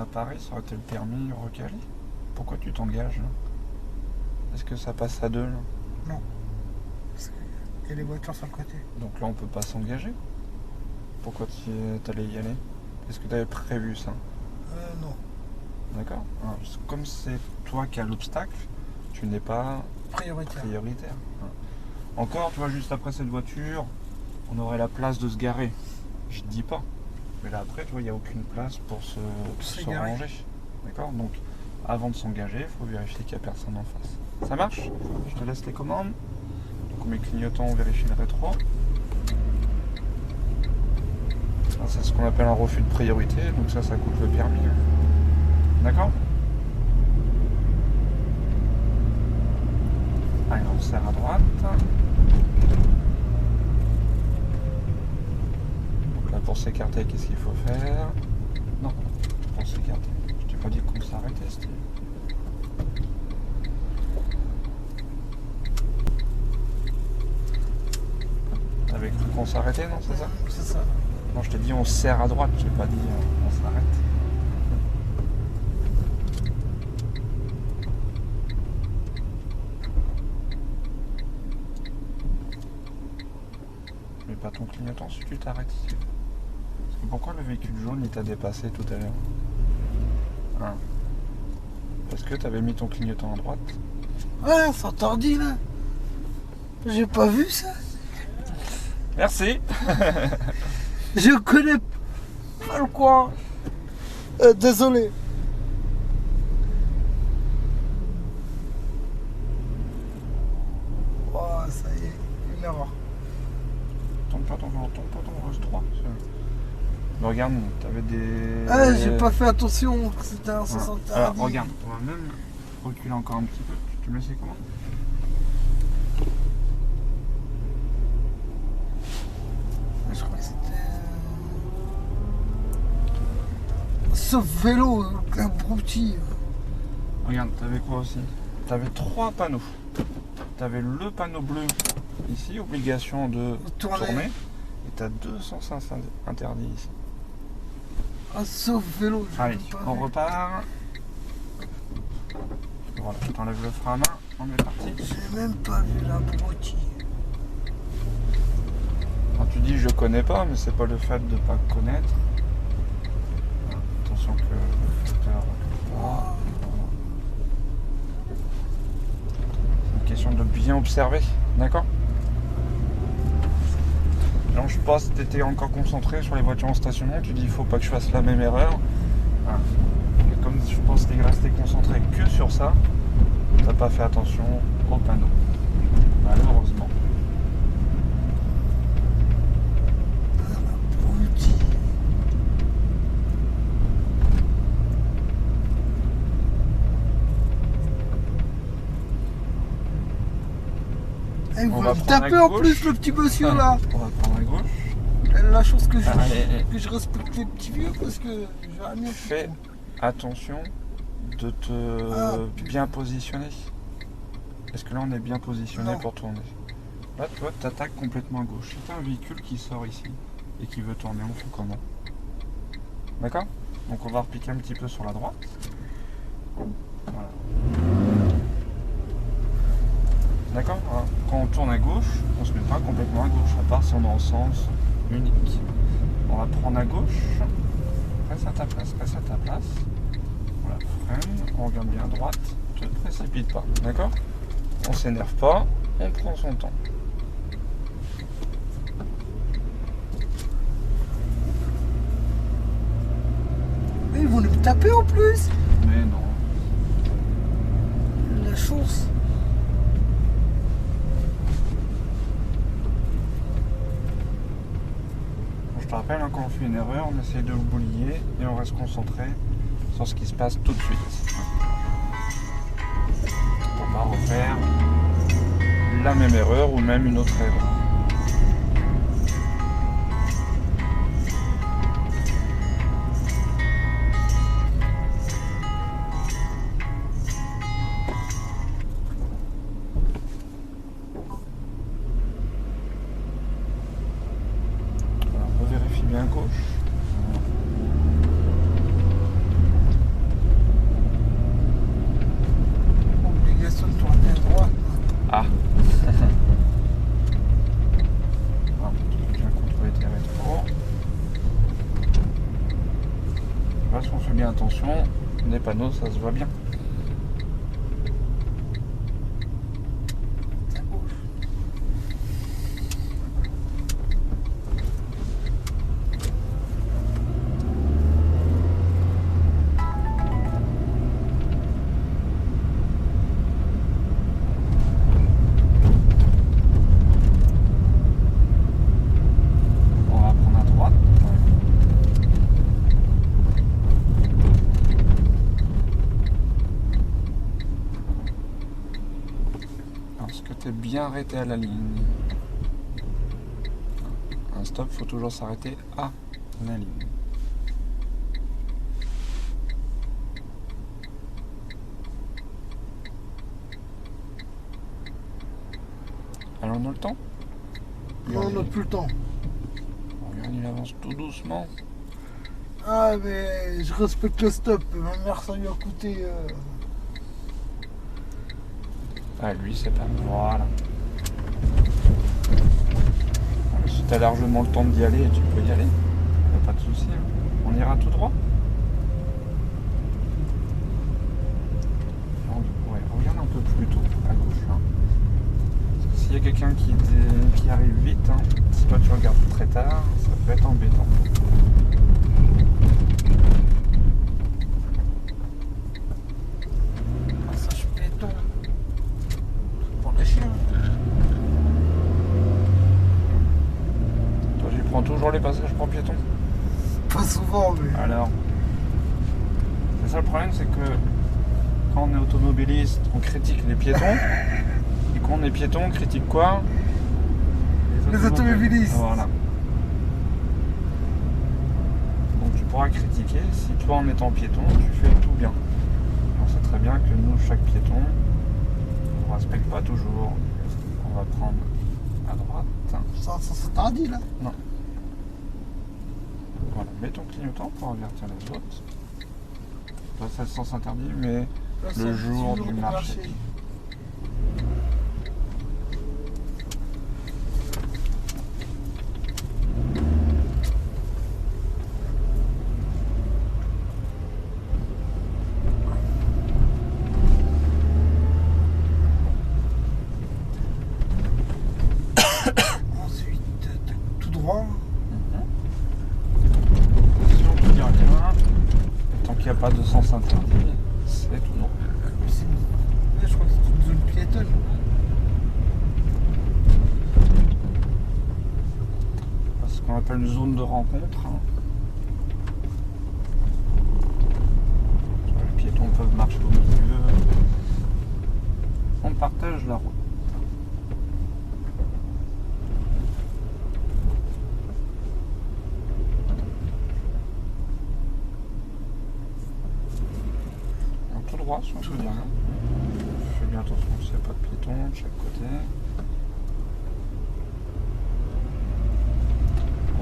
l'appareil, ça aurait été le permis recalé. Pourquoi tu t'engages là? Est-ce que ça passe à deux là? Non. Parce qu'il y a les voitures sur le côté. Donc là on peut pas s'engager. Pourquoi tu allais y aller? Est-ce que tu avais prévu ça? Non. D'accord. Alors, comme c'est toi qui as l'obstacle, tu n'es pas Prioritaire. prioritaire. Encore, tu vois, juste après cette voiture, on aurait la place de se garer. Je te dis pas. Mais là après, tu vois, il n'y a aucune place pour se garer. ranger. D'accord? Donc, avant de s'engager, il faut vérifier qu'il n'y a personne en face. Ça marche? Je te laisse les commandes. Donc, on met clignotant, on vérifie le rétro. C'est ce qu'on appelle un refus de priorité, donc ça coûte le permis. D'accord? Allez, on serre à droite. Donc là, pour s'écarter, qu'est-ce qu'il faut faire? Non, pour s'écarter. Je t'ai pas dit qu'on s'arrêtait, c'était... T'avais cru qu'on s'arrêtait, non? C'est ça? C'est ça. Non, je t'ai dit on serre à droite, je t'ai pas dit on s'arrête. Mais pas ton clignotant si tu t'arrêtes ici. Parce que pourquoi le véhicule jaune il t'a dépassé tout à l'heure? Hein? Parce que t'avais mis ton clignotant à droite. Ouais, c'est interdit là. J'ai pas vu ça. Merci. Je connais pas le coin. Désolé. Oh, ça y est, une erreur. Tombe pas ton rose 3. Mais regarde, t'avais des... Ah, j'ai pas fait attention, c'était un sens interdit. Alors regarde, on va même reculer encore un petit peu. Tu me laisses comment? Je crois que c'était... Sauf vélo, abruti. Regarde, t'avais quoi aussi? T'avais 3 panneaux. T'avais le panneau bleu ici, obligation de tourner. Et t'as 2 sens interdits ici. Ah, sauf vélo. Allez, on repart. Voilà, t'enlèves le frein à main, on est parti. J'ai même pas vu l'abruti. Quand tu dis je connais pas, mais c'est pas le fait de pas connaître. Attention que le facteur... C'est une question de bien observer, d'accord? Non, je pense que tu étais encore concentré sur les voitures en stationnement, tu dis il faut pas que je fasse la même erreur. Et comme je pense que tu es resté concentré que sur ça, tu n'as pas fait attention aux panneaux. Malheureusement. Abruti. Eh, vous va me prendre à tapez en gauche. plus le petit monsieur là. On va prendre à gauche. La chose que Allez. que je respecte les petits vieux parce que j'ai rien mieux. Fais attention de te bien positionner. Est-ce que là on est bien positionné Non. pour tourner? Là tu vois, tu attaques complètement à gauche. Si tu as un véhicule qui sort ici et qui veut tourner, on fait comment? D'accord? Donc on va repiquer un petit peu sur la droite. Voilà. D'accord? Alors, quand on tourne à gauche, on se met pas complètement à gauche, à part si on est en sens unique. On va prendre à gauche. Reste à ta place, reste à ta place. Voilà, freine, on regarde bien à droite, ne te précipite pas, d'accord? On s'énerve pas, on prend son temps. Mais ils vont me taper en plus. Mais non. La chance. Je te rappelle, hein, quand on fait une erreur, on essaie de l'oublier et on reste concentré sur ce qui se passe tout de suite. Pour pas refaire la même erreur ou même une autre erreur. Alors, on vérifie bien à gauche. attention, les panneaux ça se voit bien. Bien arrêté à la ligne. Un stop, faut toujours s'arrêter à la ligne. Alors on a le temps? Non, on n'a plus le temps. Regarde, il avance tout doucement. Ah mais je respecte le stop. Ma mère ça lui a coûté... Ah lui c'est pas... Voilà. Si t'as largement le temps d'y aller, tu peux y aller. Y'a pas de souci. On ira tout droit. Ouais, regarde un peu plus tôt à gauche. Hein. Parce que s'il y a quelqu'un qui arrive vite, hein, si toi tu regardes très tard, ça peut être embêtant. Passage piéton. Pour les chiens. Toi tu prends toujours les passages pour piétons? Pas souvent mais... Alors, c'est ça le problème, c'est que quand on est automobiliste, on critique les piétons. Et quand on est piéton, on critique quoi? Les automobilistes. Voilà. Donc tu pourras critiquer si toi en étant piéton, tu fais tout bien. On sait très bien que nous, chaque piéton, on ne respecte pas toujours. On va prendre à droite. Ça s'interdit là. Non. Voilà, mets ton clignotant pour avertir les autres. Là, c'est le sens interdit, mais Là, le jour du marché. Ensuite, tout droit. Si on ne dit rien, tant qu'il n'y a pas de sens interdit, c'est tout droit. Là, je crois que c'est une zone piétonne. C'est ce qu'on appelle une zone de rencontre. Hein. Les piétons peuvent marcher au milieu. On partage la route. Donc, tout droit, si on se dit rien. Fais bien attention s'il n'y a pas de piétons de chaque côté.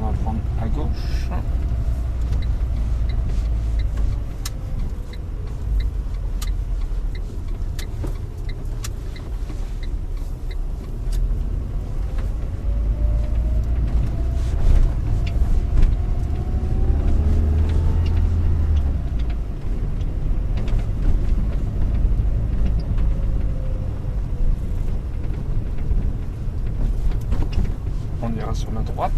On va prendre à gauche. On ira sur la droite.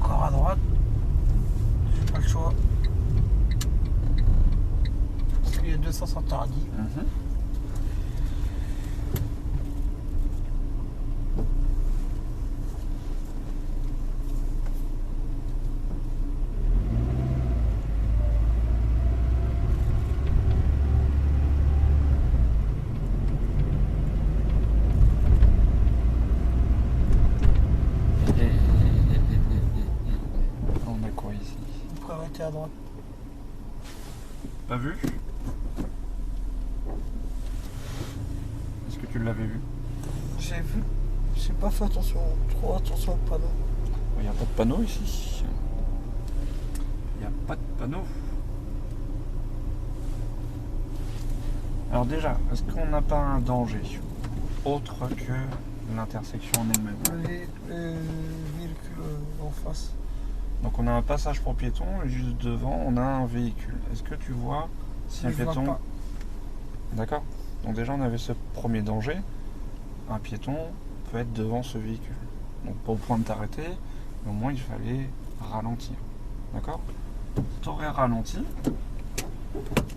Encore à droite. J'ai pas le choix. Parce qu'il y a 200 interdits. On a quoi ici? On peut arrêter à droite. Pas vu? Est-ce que tu l'avais vu? J'ai vu. J'ai pas fait attention. Trop attention au panneau. Il n'y a pas de panneau ici. Il n'y a pas de panneau. Alors déjà, est-ce qu'on n'a pas un danger? autre que l'intersection en elle-même. Le véhicule en face. Donc on a un passage pour piétons et juste devant on a un véhicule. Est-ce que tu vois si un Je vois piéton... pas. D'accord. Donc déjà on avait ce premier danger. Un piéton peut être devant ce véhicule. Donc pas au point de t'arrêter, mais au moins il fallait ralentir. D'accord. Si tu aurais ralenti,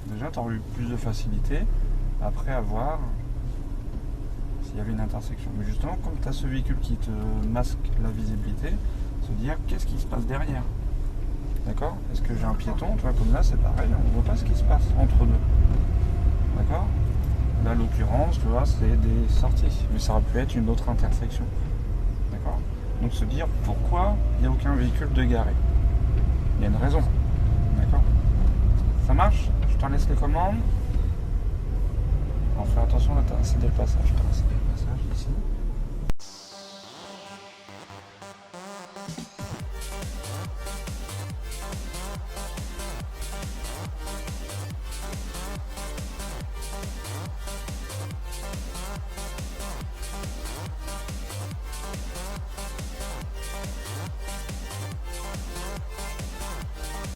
déjà tu aurais eu plus de facilité après à voir s'il y avait une intersection. Mais justement, comme tu as ce véhicule qui te masque la visibilité, se dire qu'est-ce qui se passe derrière. D'accord. Est-ce que j'ai un piéton? Tu vois, comme là c'est pareil, on ne voit pas ce qui se passe entre deux. D'accord. Là, l'occurrence, tu vois, c'est des sorties, mais ça aurait pu être une autre intersection. D'accord. Donc se dire pourquoi il n'y a aucun véhicule de garé. Il y a une raison. D'accord. Ça marche? Je te laisse les commandes. Alors fais attention là, t'as cédé le passage.